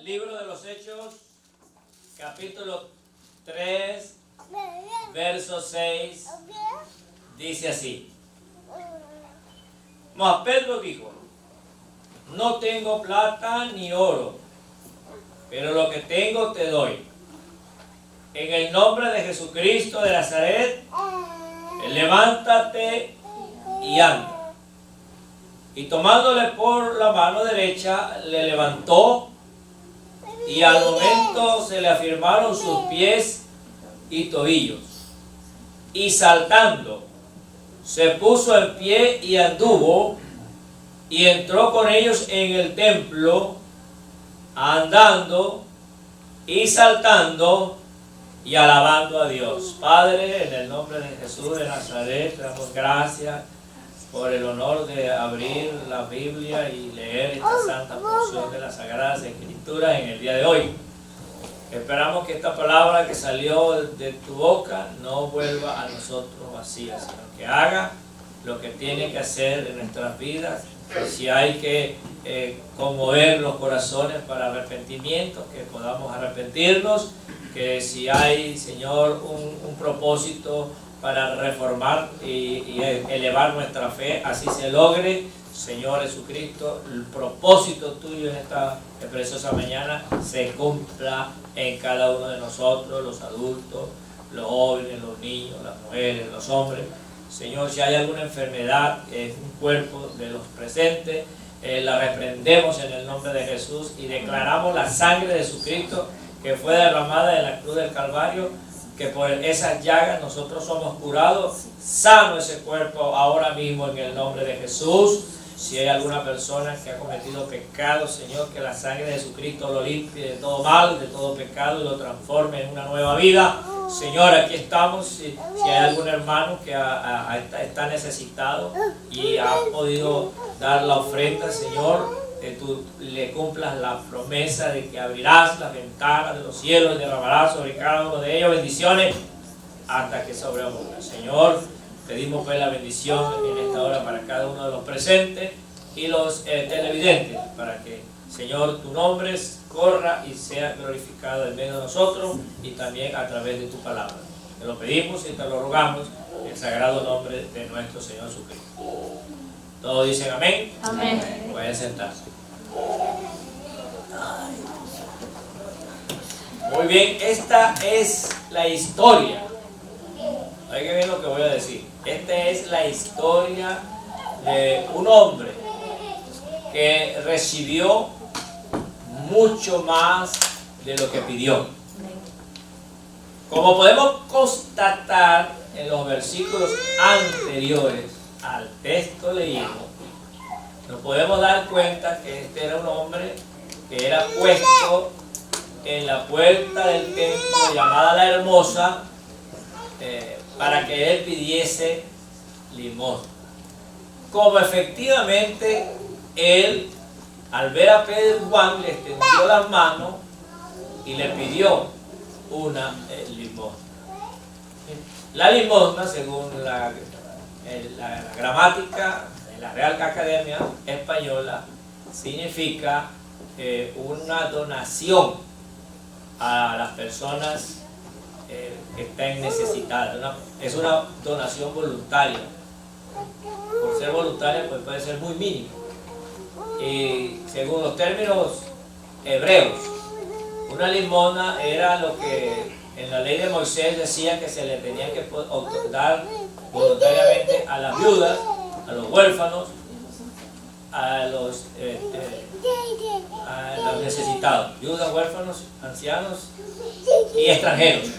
Libro de los Hechos, capítulo 3, verso 6, dice así. Mas Pedro dijo: no tengo plata ni oro, pero lo que tengo te doy. En el nombre de Jesucristo de Nazaret, levántate y anda. Y tomándole por la mano derecha, le levantó, y al momento se le afirmaron sus pies y tobillos. Y saltando, se puso en pie y anduvo, y entró con ellos en el templo, andando y saltando y alabando a Dios. Padre, en el nombre de Jesús de Nazaret, te damos gracias por el honor de abrir la Biblia y leer esta santa porción de las Sagradas Escrituras en el día de hoy. Esperamos que esta palabra que salió de tu boca no vuelva a nosotros vacía, sino que haga lo que tiene que hacer en nuestras vidas. Y si hay que conmover los corazones para arrepentimiento, que podamos arrepentirnos, que si hay, Señor, un propósito para reformar y elevar nuestra fe, así se logre. Señor Jesucristo, el propósito tuyo en esta preciosa mañana se cumpla en cada uno de nosotros, los adultos, los jóvenes, los niños, las mujeres, los hombres. Señor, si hay alguna enfermedad en un cuerpo de los presentes, la reprendemos en el nombre de Jesús y declaramos la sangre de Jesucristo que fue derramada en la cruz del Calvario, que por esas llagas nosotros somos curados, sano ese cuerpo ahora mismo en el nombre de Jesús. Si hay alguna persona que ha cometido pecado, Señor, que la sangre de Jesucristo lo limpie de todo mal, de todo pecado y lo transforme en una nueva vida. Señor, aquí estamos. Si hay algún hermano que está necesitado y ha podido dar la ofrenda, Señor, que tú le cumplas la promesa de que abrirás las ventanas de los cielos y derramarás sobre cada uno de ellos bendiciones hasta que sobreabunde. Señor, pedimos pues la bendición en esta hora para cada uno de los presentes y los televidentes, para que, Señor, tu nombre corra y sea glorificado en medio de nosotros y también a través de tu palabra. Te lo pedimos y te lo rogamos en el sagrado nombre de nuestro Señor Jesucristo. Todos dicen amén. Amén. Pueden sentarse. Muy bien, esta es la historia. Hay que ver lo que voy a decir. Esta es la historia de un hombre que recibió mucho más de lo que pidió. Como podemos constatar en los versículos anteriores al texto leído, nos podemos dar cuenta que este era un hombre que era puesto en la puerta del templo llamada La Hermosa para que él pidiese limosna. Como efectivamente él, al ver a Pedro y Juan, le extendió las manos y le pidió una limosna. La limosna, según la gramática de la Real Academia Española, significa una donación a las personas que están necesitadas. Es una donación voluntaria. Por ser voluntaria, pues puede ser muy mínimo. Y según los términos hebreos, una limosna era lo que en la ley de Moisés decía que se le tenía que dar voluntariamente a las viudas, a los huérfanos, a los necesitados, viudas, huérfanos, ancianos y extranjeros.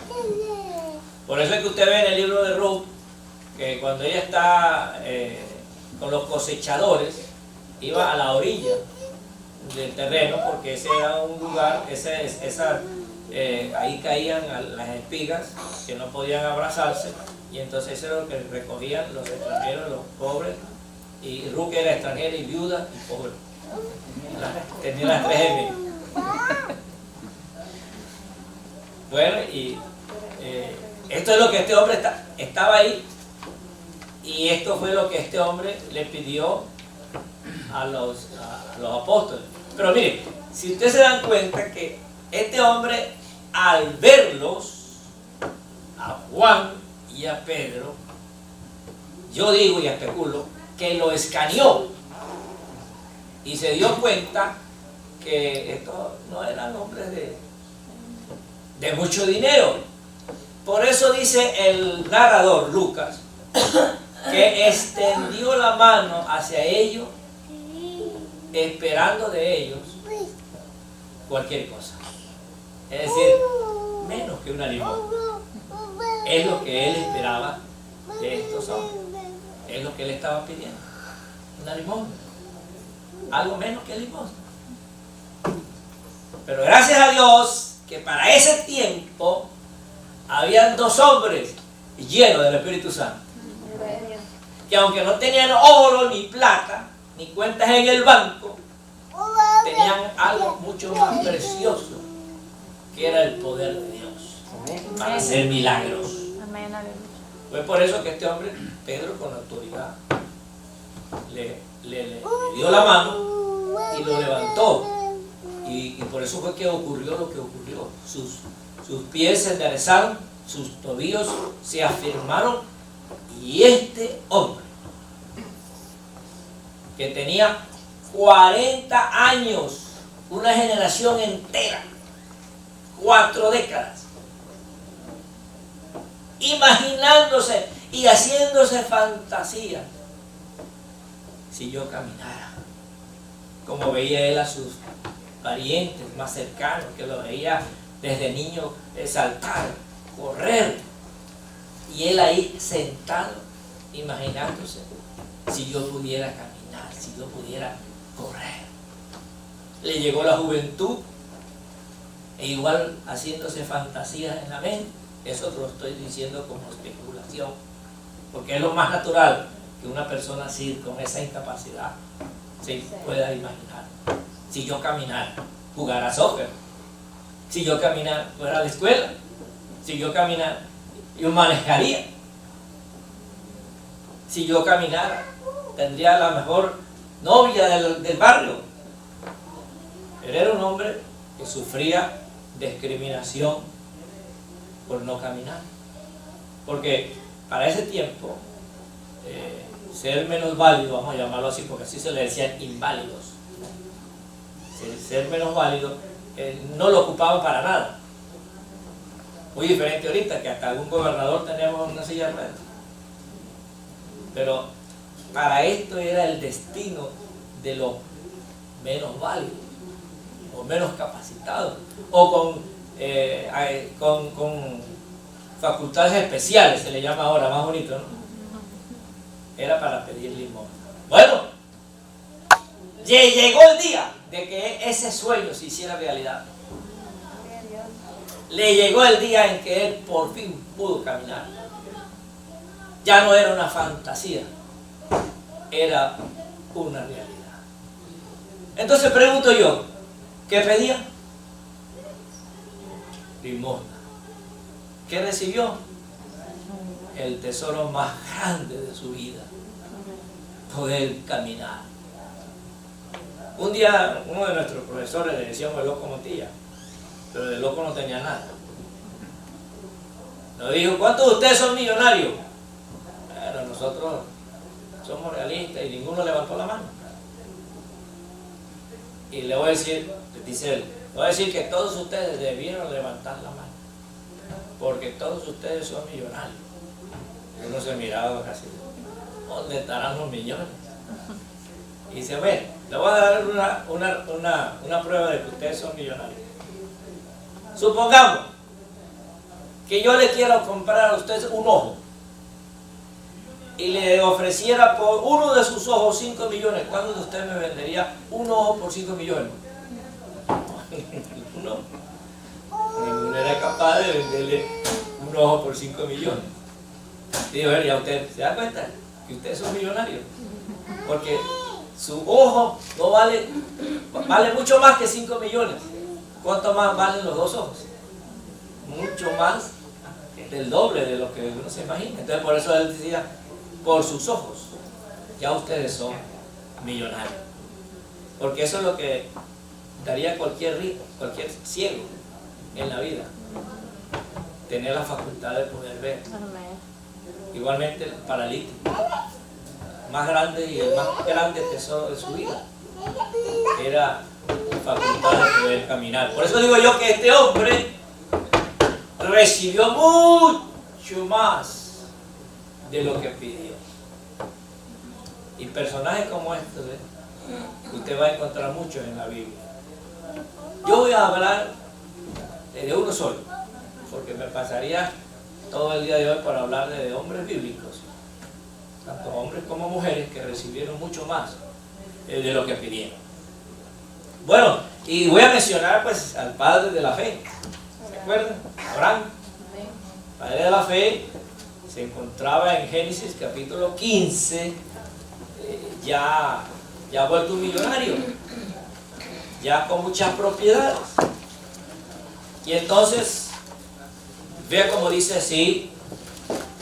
Por eso es que usted ve en el libro de Ruth que cuando ella está con los cosechadores, iba a la orilla del terreno, porque ese era un lugar, ahí caían las espigas que no podían abrazarse, y entonces eso era lo que recogían los extranjeros, los pobres, y Ruth era extranjera y viuda y pobre. Tenía las tres M. Bueno, y esto es lo que este hombre estaba ahí, y esto fue lo que este hombre le pidió a los apóstoles. Pero mire, si ustedes se dan cuenta que este hombre, al verlos, a Juan y a Pedro, yo digo y especulo, que lo escaneó y se dio cuenta que estos no eran hombres de mucho dinero. Por eso dice el narrador Lucas que extendió la mano hacia ellos, esperando de ellos cualquier cosa. Es decir, menos que una limosna. Es lo que él esperaba de estos hombres. Es lo que él estaba pidiendo. Una limosna. Algo menos que limosna. Pero gracias a Dios que para ese tiempo habían dos hombres llenos del Espíritu Santo. Que aunque no tenían oro ni plata, ni cuentas en el banco, tenían algo mucho más precioso, que era el poder de Dios para hacer milagros. Fue por eso que este hombre, Pedro, con autoridad, le dio la mano y lo levantó. Y por eso fue que ocurrió lo que ocurrió. Sus pies se enderezaron, sus tobillos se afirmaron, y este hombre, que tenía 40 años, una generación entera, 4 décadas, imaginándose y haciéndose fantasías, si yo caminara, como veía él a sus parientes más cercanos, que lo veía desde niño saltar, correr, y él ahí sentado, imaginándose, si yo pudiera caminar, si yo pudiera correr. Le llegó la juventud, e igual haciéndose fantasías en la mente. Eso te lo estoy diciendo como especulación, porque es lo más natural que una persona así, con esa incapacidad, se pueda imaginar. Si yo caminara, jugara soccer, si yo caminara, fuera a la escuela, si yo caminara, yo manejaría, si yo caminara, tendría la mejor novia del barrio. Él era un hombre que sufría discriminación por no caminar, porque para ese tiempo ser menos válido, vamos a llamarlo así, porque así se le decían inválidos, ser menos válido, no lo ocupaban para nada. Muy diferente ahorita, que hasta algún gobernador tenemos una silla de ruedas. Pero para esto era el destino de los menos válidos, o menos capacitados, o con facultades especiales, se le llama ahora, más bonito, ¿no? Era para pedir limosna. Bueno, llegó el día de que ese sueño se hiciera realidad. Le llegó el día en que él por fin pudo caminar. Ya no era una fantasía, era una realidad. Entonces pregunto yo, ¿qué pedía? Limosna. ¿Qué recibió? El tesoro más grande de su vida, poder caminar. Un día uno de nuestros profesores le decíamos el loco Montilla, pero de loco no tenía nada. Nos dijo, ¿cuántos de ustedes son millonarios? Bueno, nosotros somos realistas, y ninguno levantó la mano. Y le voy a decir, dice él, le voy a decir que todos ustedes debieron levantar la mano, porque todos ustedes son millonarios. Y uno se miraba casi, ¿dónde estarán los millones? Y dice, bueno, le voy a dar una prueba de que ustedes son millonarios. Supongamos que yo le quiero comprar a ustedes un ojo y le ofreciera por uno de sus ojos 5 millones. ¿Cuándo de ustedes me vendería un ojo por 5 millones? Ninguno era capaz de venderle un ojo por 5 millones. Y digo, ya usted se da cuenta que ustedes son millonarios, porque su ojo no vale mucho más que 5 millones. ¿Cuánto más valen los dos ojos? Mucho más del doble de lo que uno se imagina. Entonces por eso él decía, por sus ojos ya ustedes son millonarios, porque eso es lo que quitaría cualquier rico, cualquier ciego en la vida. Tener la facultad de poder ver. Igualmente el paralítico, más grande y el más grande tesoro de su vida era la facultad de poder caminar. Por eso digo yo que este hombre recibió mucho más de lo que pidió. Y personajes como estos, usted va a encontrar muchos en la Biblia. Yo voy a hablar de uno solo, porque me pasaría todo el día de hoy para hablar de hombres bíblicos, tanto hombres como mujeres que recibieron mucho más de lo que pidieron. Bueno, y voy a mencionar pues al padre de la fe. ¿Se acuerdan? Abraham. Padre de la fe se encontraba en Génesis capítulo 15, ya vuelto un millonario, ya con muchas propiedades. Y entonces, vea como dice así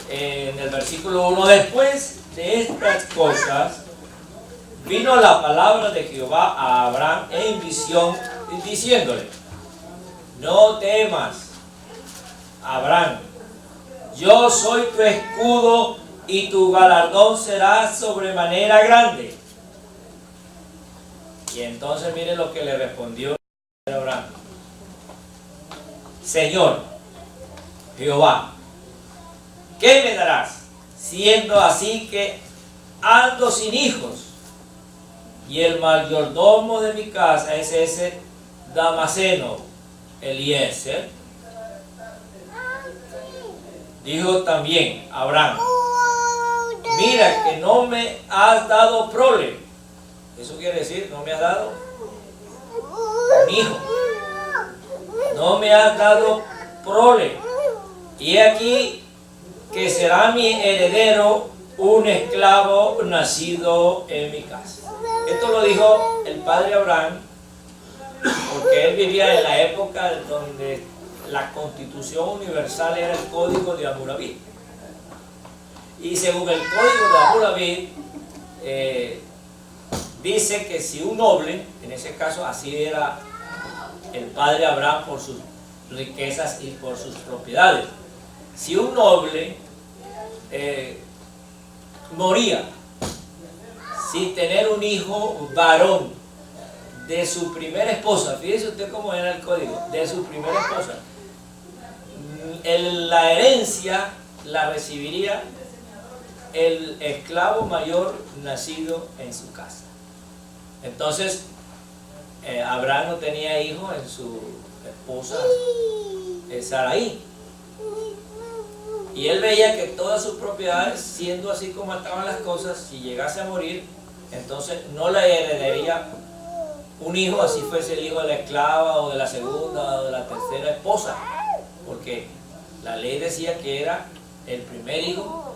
en el versículo 1: después de estas cosas vino la palabra de Jehová a Abraham en visión, diciéndole: no temas, Abraham, yo soy tu escudo y tu galardón será sobremanera grande. Y entonces mire lo que le respondió Abraham: Señor Jehová, ¿qué me darás, siendo así que ando sin hijos? Y el mayordomo de mi casa es ese Damaseno, Eliezer. Dijo también Abraham: mira que no me has dado prole. Eso quiere decir, no me has dado un hijo. No me has dado prole. Y aquí que será mi heredero un esclavo nacido en mi casa. Esto lo dijo el padre Abraham porque él vivía en la época donde la Constitución Universal era el Código de Hammurabi. Y según el Código de Hammurabi, dice que si un noble, en ese caso así era el padre Abraham por sus riquezas y por sus propiedades, si un noble moría sin tener un hijo varón de su primera esposa, fíjese usted cómo era el código, de su primera esposa, la herencia la recibiría el esclavo mayor nacido en su casa. Entonces Abraham no tenía hijo en su esposa Sarai, y él veía que todas sus propiedades, siendo así como estaban las cosas, si llegase a morir, entonces no le heredaría un hijo, así fuese el hijo de la esclava o de la segunda o de la tercera esposa, porque la ley decía que era el primer hijo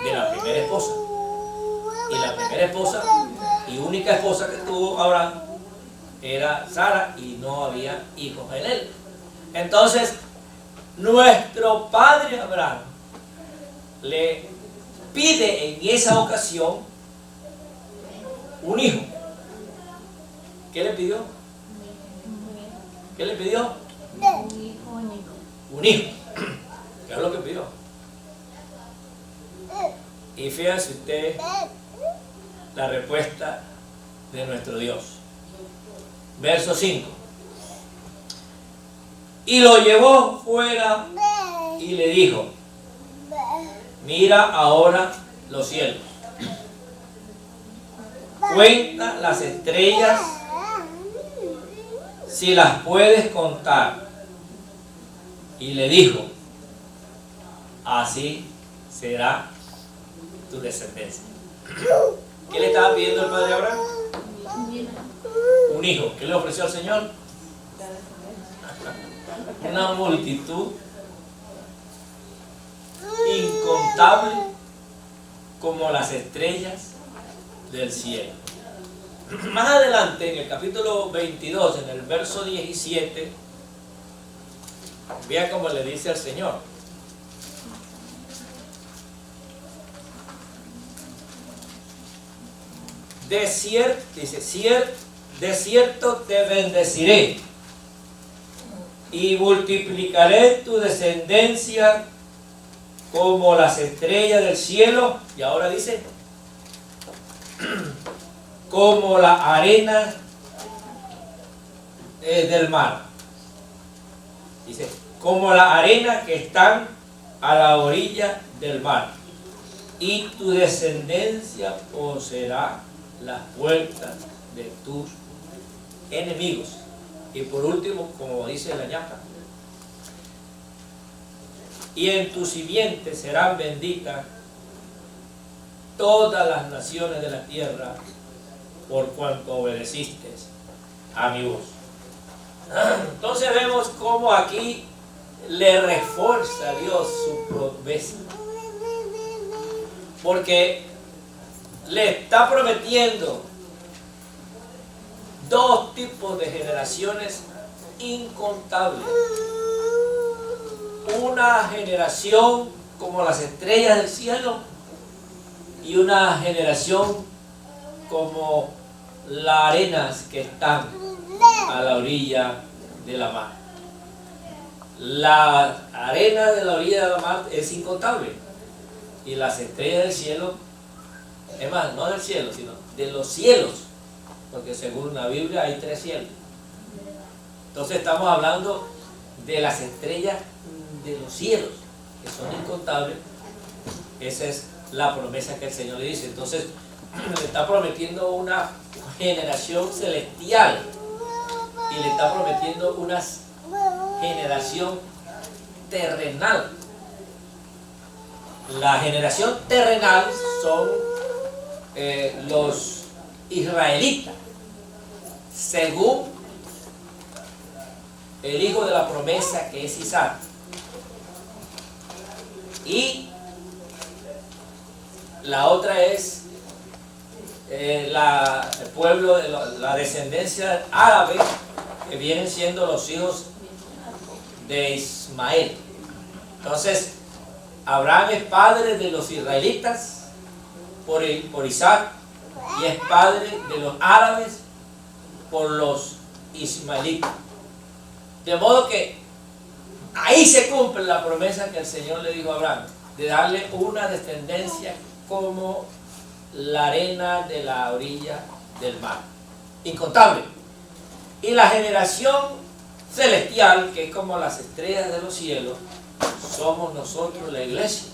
de la primera esposa, y la primera esposa y única esposa que tuvo Abraham era Sara, y no había hijos en él. Entonces nuestro padre Abraham le pide en esa ocasión un hijo. ¿Qué le pidió? ¿Qué le pidió? Un hijo. ¿Qué es lo que pidió? Y fíjense usted la respuesta de nuestro Dios. Verso 5. Y lo llevó fuera y le dijo: mira ahora los cielos, cuenta las estrellas si las puedes contar. Y le dijo: así será tu descendencia. ¿Qué le estaba pidiendo el padre Abraham? Un hijo. ¿Qué le ofreció al Señor? Una multitud incontable como las estrellas del cielo. Más adelante, en el capítulo 22, en el verso 17, vea cómo le dice al Señor: de cierto, dice, de cierto te bendeciré y multiplicaré tu descendencia como las estrellas del cielo, y ahora dice, como la arena del mar. Dice, como la arena que están a la orilla del mar. Y tu descendencia poseerá las puertas de tus enemigos. Y por último, como dice la ñapa, y en tu simiente serán benditas todas las naciones de la tierra, por cuanto obedeciste a mi voz. Entonces vemos cómo aquí le refuerza a Dios su promesa, porque le está prometiendo dos tipos de generaciones incontables. Una generación como las estrellas del cielo y una generación como las arenas que están a la orilla de la mar. La arena de la orilla de la mar es incontable y las estrellas del cielo, es más, no del cielo, sino de los cielos, porque según la Biblia hay 3 cielos. Entonces estamos hablando de las estrellas de los cielos, que son incontables. Esa es la promesa que el Señor le dice. Entonces le está prometiendo una generación celestial y le está prometiendo una generación terrenal. La generación terrenal son los israelitas, según el hijo de la promesa, que es Isaac. Y la otra es el pueblo de la descendencia árabe, que vienen siendo los hijos de Ismael. Entonces, Abraham es padre de los israelitas por Isaac, y es padre de los árabes por los ismaelitas. De modo que ahí se cumple la promesa que el Señor le dijo a Abraham, de darle una descendencia como la arena de la orilla del mar, incontable. Y la generación celestial, que es como las estrellas de los cielos, somos nosotros, la iglesia.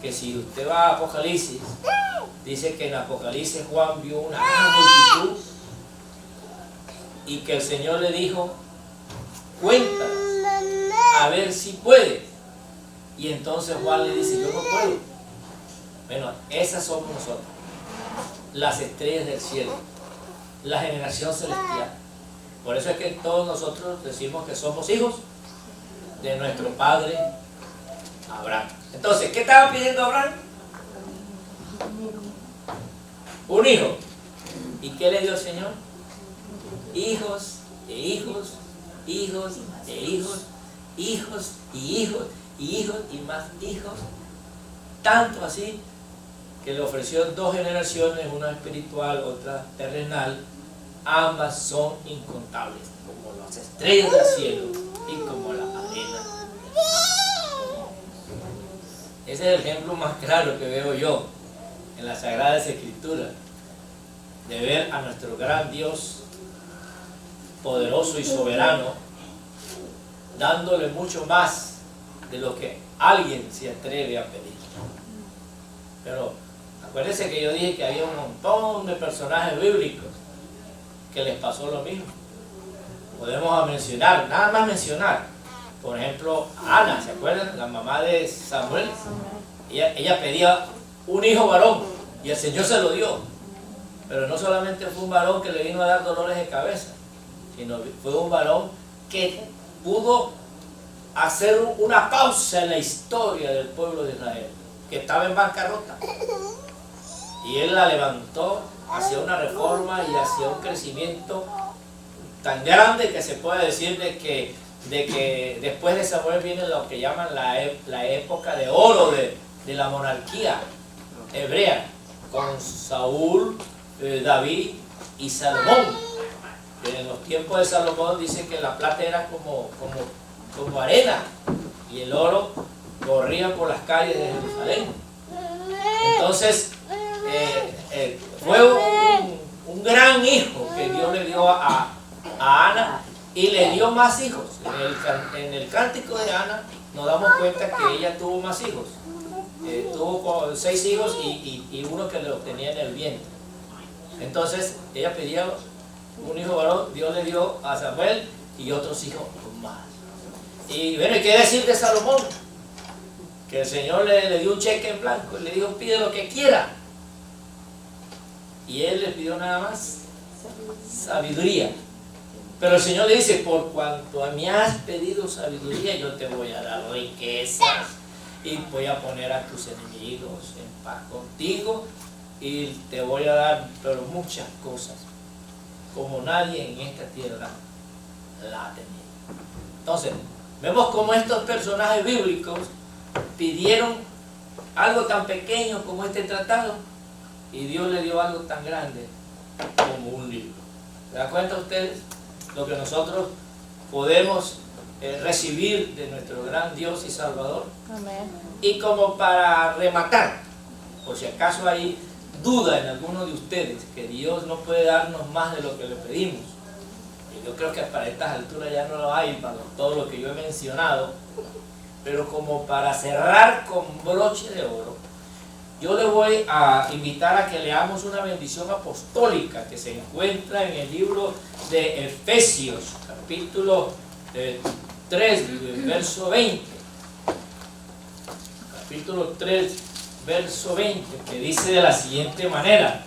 Que si usted va a Apocalipsis, dice que en Apocalipsis Juan vio una gran multitud y que el Señor le dijo, cuéntalas, a ver si puedes. Y entonces Juan le dice, yo no puedo. Bueno, esas somos nosotros, las estrellas del cielo, la generación celestial. Por eso es que todos nosotros decimos que somos hijos de nuestro padre Abraham. Entonces, ¿qué estaba pidiendo Abraham? Un hijo. ¿Y qué le dio el Señor? Hijos e hijos, hijos e hijos, hijos y hijos y hijos y más hijos. Tanto así que le ofreció 2 generaciones, una espiritual, otra terrenal. Ambas son incontables, como las estrellas del cielo y como la arena. Ese es el ejemplo más claro que veo yo en las Sagradas Escrituras, de ver a nuestro gran Dios poderoso y soberano dándole mucho más de lo que alguien se atreve a pedir. Pero acuérdense que yo dije que había un montón de personajes bíblicos que les pasó lo mismo. Podemos mencionar, nada más mencionar, por ejemplo, Ana, ¿se acuerdan? La mamá de Samuel. Ella pedía un hijo varón y el Señor se lo dio. Pero no solamente fue un varón que le vino a dar dolores de cabeza, sino fue un varón que pudo hacer una pausa en la historia del pueblo de Israel, que estaba en bancarrota. Y él la levantó hacia una reforma y hacia un crecimiento tan grande que se puede decir de que después de Samuel viene lo que llaman la época de oro de la monarquía hebrea, con Saúl, David y Salomón. En los tiempos de Salomón dice que la plata era como arena y el oro corría por las calles de Jerusalén. Entonces fue un gran hijo que Dios le dio a Ana, y le dio más hijos. En el cántico de Ana nos damos cuenta que ella tuvo más hijos. Tuvo 6 hijos y uno que lo tenía en el vientre. Entonces ella pedía un hijo varón, Dios le dio a Samuel y otros hijos más. Y bueno, ¿y qué decir de Salomón? Que el Señor le dio un cheque en blanco y le dijo: pide lo que quiera. Y él le pidió nada más sabiduría. Pero el Señor le dice: por cuanto me has pedido sabiduría, yo te voy a dar riquezas y voy a poner a tus enemigos en paz contigo y te voy a dar pero muchas cosas como nadie en esta tierra la ha tenido. Entonces, vemos cómo estos personajes bíblicos pidieron algo tan pequeño como este tratado y Dios le dio algo tan grande como un libro. ¿Se dan cuenta ustedes lo que nosotros podemos recibir de nuestro gran Dios y Salvador? Amén. Y como para rematar, por si acaso hay duda en alguno de ustedes que Dios no puede darnos más de lo que le pedimos, y yo creo que para estas alturas ya no lo hay para todo lo que yo he mencionado, pero como para cerrar con broche de oro, yo le voy a invitar a que leamos una bendición apostólica que se encuentra en el libro de Efesios, capítulo 3, verso 20. Capítulo 3, verso 20, que dice de la siguiente manera: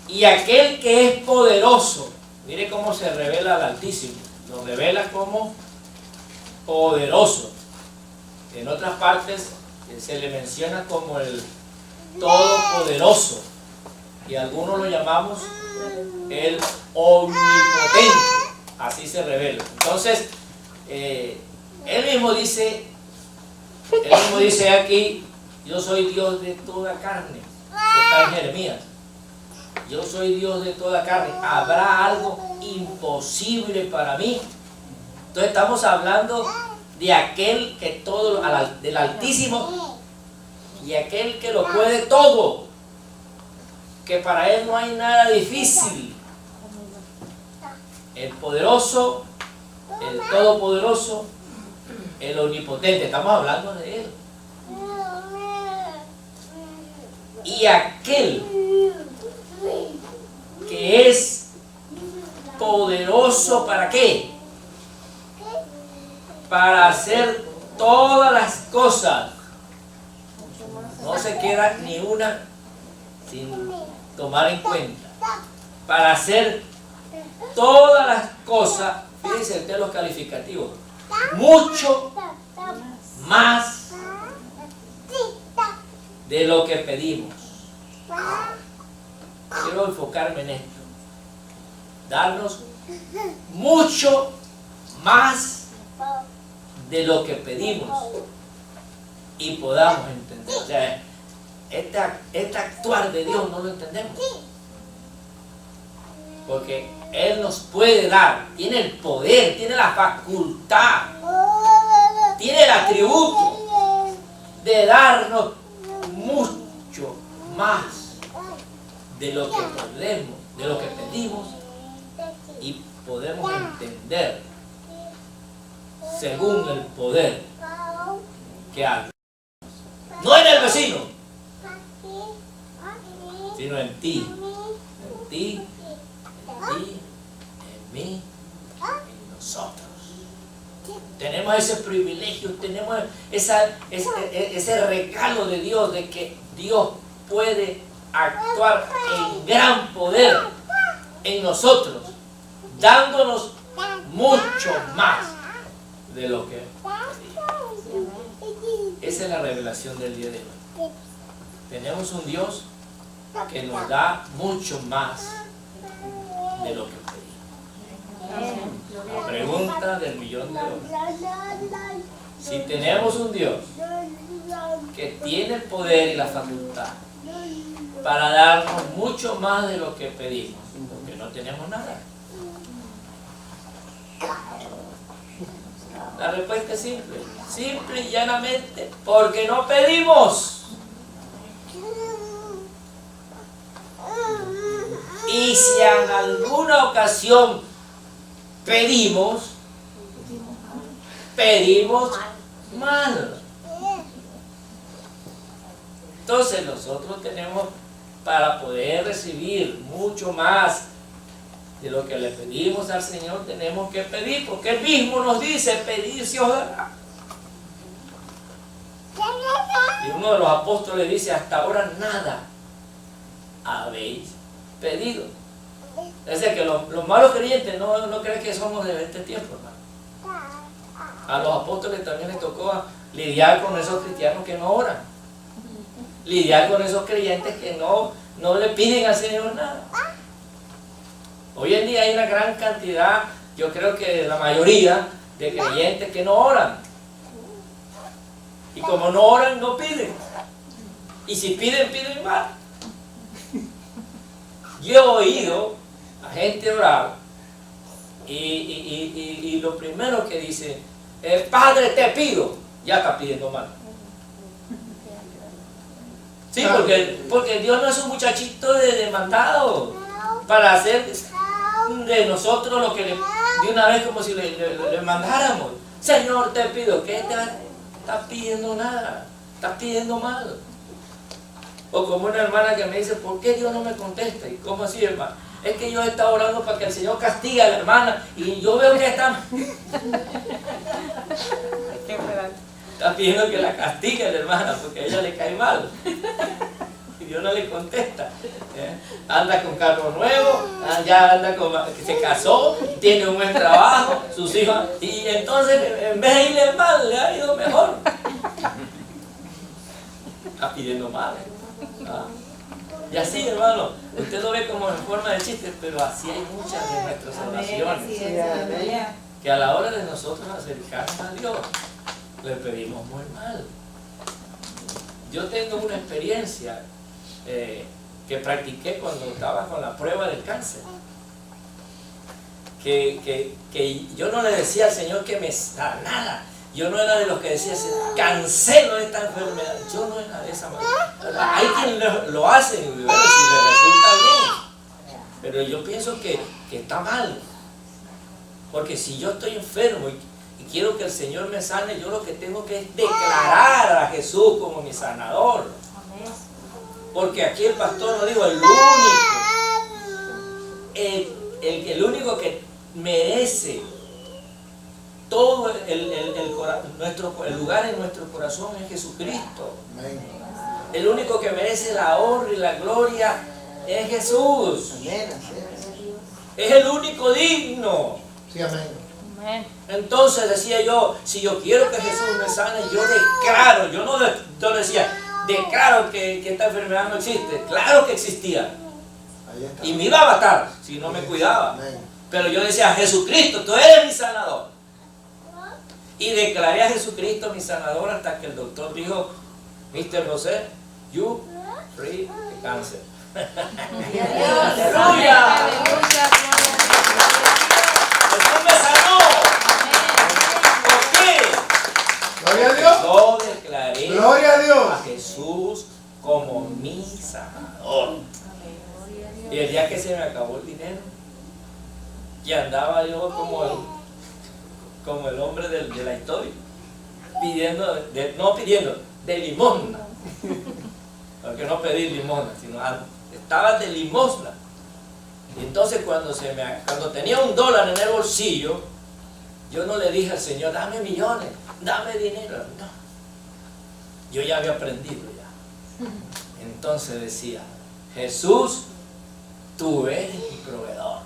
y aquel que es poderoso, mire cómo se revela al Altísimo, lo revela como poderoso. En otras partes se le menciona como el todopoderoso, y algunos lo llamamos el omnipotente, así se revela. Entonces, él mismo dice aquí: yo soy Dios de toda carne. Está en Jeremías. Yo soy Dios de toda carne. ¿Habrá algo imposible para mí? Entonces estamos hablando de aquel que todo, del Altísimo, y aquel que lo puede todo, que para él no hay nada difícil. El poderoso, el todopoderoso, el omnipotente, estamos hablando de él. Y aquel que es poderoso, ¿para qué? Para hacer todas las cosas. No se queda ni una sin tomar en cuenta. Para hacer todas las cosas, fíjense ustedes los calificativos, mucho más de lo que pedimos. Quiero enfocarme en esto. Darnos mucho más de lo que pedimos y podamos entender. O sea, este actuar de Dios no lo entendemos, porque Él nos puede dar, tiene el poder, tiene la facultad, tiene el atributo de darnos mucho más de lo que podemos, de lo que pedimos y podemos entender según el poder que hay. No en el vecino, sino en ti, en ti, en mí, en nosotros. Tenemos ese privilegio, tenemos ese regalo de Dios, de que Dios puede actuar en gran poder en nosotros, dándonos mucho más de lo que pedimos. Esa es la revelación del día de hoy. Tenemos un Dios que nos da mucho más de lo que pedimos. La pregunta del millón de dólares: si tenemos un Dios que tiene el poder y la facultad para darnos mucho más de lo que pedimos, porque no tenemos nada. La respuesta es simple, simple y llanamente, porque no pedimos. Y si en alguna ocasión pedimos mal. Entonces nosotros tenemos, para poder recibir mucho más de lo que le pedimos al Señor, tenemos que pedir, porque Él mismo nos dice, pedid se os dará. Y uno de los apóstoles dice, hasta ahora nada habéis pedido. Es decir, que los malos creyentes no creen que somos de este tiempo, hermano. A los apóstoles también les tocó lidiar con esos cristianos que no oran, lidiar con esos creyentes que no le piden al Señor nada. Hoy en día hay una gran cantidad, yo creo que la mayoría de creyentes que no oran. Y como no oran, no piden. Y si piden, piden mal. Yo he oído a gente orar y lo primero que dice, Padre, te pido, ya está pidiendo mal. Sí, porque Dios no es un muchachito de mandado para hacer de nosotros lo que de una vez como si le mandáramos. Señor, te pido, ¿qué estás pidiendo nada? Estás pidiendo mal. O como una hermana que me dice, ¿por qué Dios no me contesta? ¿Y cómo así, hermano? Es que yo he estado orando para que el Señor castigue a la hermana y yo veo que está pidiendo que la castigue a la hermana porque a ella le cae mal. Y Dios no le contesta. Anda con carro nuevo, ya anda que se casó, tiene un buen trabajo, sus hijos, y entonces en vez de irle mal, le ha ido mejor. Está pidiendo mal. Y así, hermano, usted lo ve como en forma de chiste, pero así hay muchas de nuestras oraciones. Que a la hora de nosotros acercarnos a Dios, le pedimos muy mal. Yo tengo una experiencia que practiqué cuando estaba con la prueba del cáncer. Que yo no le decía al Señor que me sanara. Yo no era de los que decía, cancelo esta enfermedad. Yo no era de esa manera. Hay quien lo hace, si le resulta bien. Pero yo pienso que está mal. Porque si yo estoy enfermo y quiero que el Señor me sane, yo lo que tengo que es declarar a Jesús como mi sanador. Porque aquí el pastor nos dijo, el único que merece todo el lugar en nuestro corazón es Jesucristo. El único que merece la honra y la gloria es Jesús. Es el único digno. Sí, amén. Entonces decía yo, si yo quiero que Jesús me sane, yo declaro, yo no decía, declaro que esta enfermedad no existe. Claro que existía. Y me iba a matar si no me cuidaba. Pero yo decía, Jesucristo, tú eres mi sanador. Y declaré a Jesucristo mi sanador hasta que el doctor dijo, Mr. José, you free de cáncer. ¡Aleluya! Jesús me sanó. ¿Por qué? Gloria a Dios. Yo declaré Gloria a Dios. a Jesús como mi sanador. Y el día que se me acabó el dinero, y andaba yo como el hombre de la historia, de limosna. Porque no pedí limosna, sino estaba de limosna. Y entonces cuando tenía $1 en el bolsillo, yo no le dije al Señor, dame millones, dame dinero. No. Yo ya había aprendido ya. Entonces decía, Jesús, tú eres mi proveedor.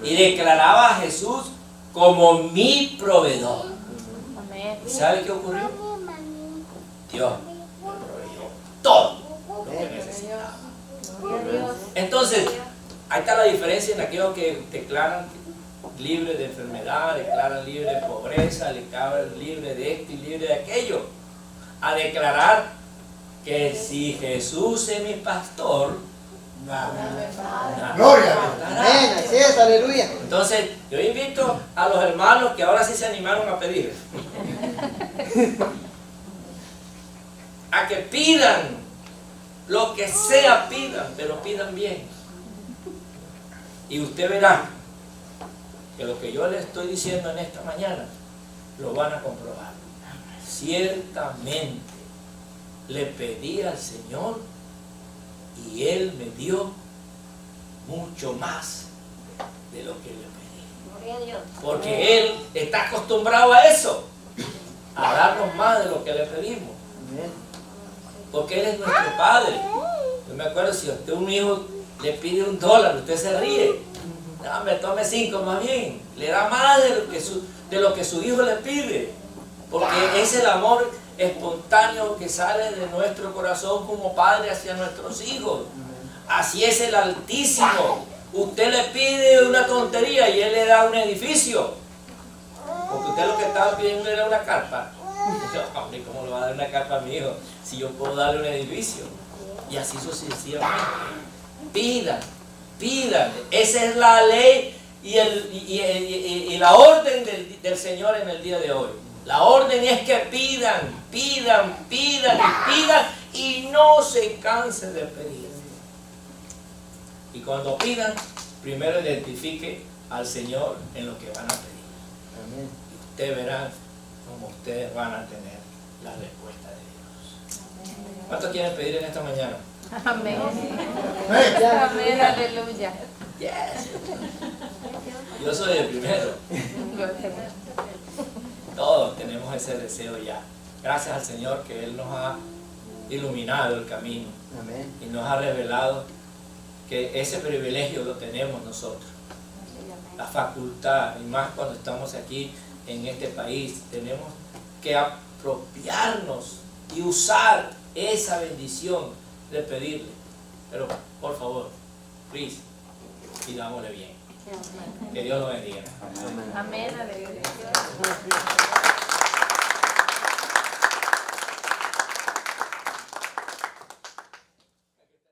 Y declaraba a Jesús como mi proveedor. ¿Y sabe qué ocurrió? Dios me proveyó todo lo que necesitaba. Entonces, ahí está la diferencia en aquellos que declaran libre de enfermedad, declaran libre de pobreza, declaran libre de esto y libre de aquello. A declarar que si Jesús es mi pastor, Gloria a Dios. Amén, así es, aleluya. Entonces, yo invito a los hermanos que ahora sí se animaron a pedir, a que pidan lo que sea, pidan, pero pidan bien. Y usted verá que lo que yo le estoy diciendo en esta mañana lo van a comprobar. Ciertamente le pedí al Señor y Él me dio mucho más de lo que le pedí. Gloria a Dios. Porque Él está acostumbrado a eso, a darnos más de lo que le pedimos. Amén. Porque Él es nuestro Padre. Yo me acuerdo, si a usted un hijo le pide $1, usted se ríe. No, me tome 5 más bien. Le da más de lo que su hijo le pide. Porque es el amor espontáneo que sale de nuestro corazón como padre hacia nuestros hijos. Así es el Altísimo. Usted le pide una tontería y Él le da un edificio. Porque usted lo que estaba pidiendo era una carpa. Hombre, ¿cómo le va a dar una carpa a mi hijo si yo puedo darle un edificio? Y así sucesivamente. Pidan, pidan. Esa es la ley y la orden del Señor en el día de hoy. La orden es que pidan, pidan, pidan y pidan y no se cansen de pedir. Y cuando pidan, primero identifique al Señor en lo que van a pedir. Amén. Y ustedes verán cómo ustedes van a tener la respuesta de Dios. ¿Cuántos quieren pedir en esta mañana? Amén. Amén. Amén, aleluya. Yes. Yo soy el primero. Gloria a Dios. Todos tenemos ese deseo ya. Gracias al Señor que Él nos ha iluminado el camino Amén. y nos ha revelado que ese privilegio lo tenemos nosotros. La facultad, y más cuando estamos aquí en este país, tenemos que apropiarnos y usar esa bendición de pedirle. Pero por favor, please, pidámosle bien. Que Dios lo bendiga. Amén. Amén, aleluya.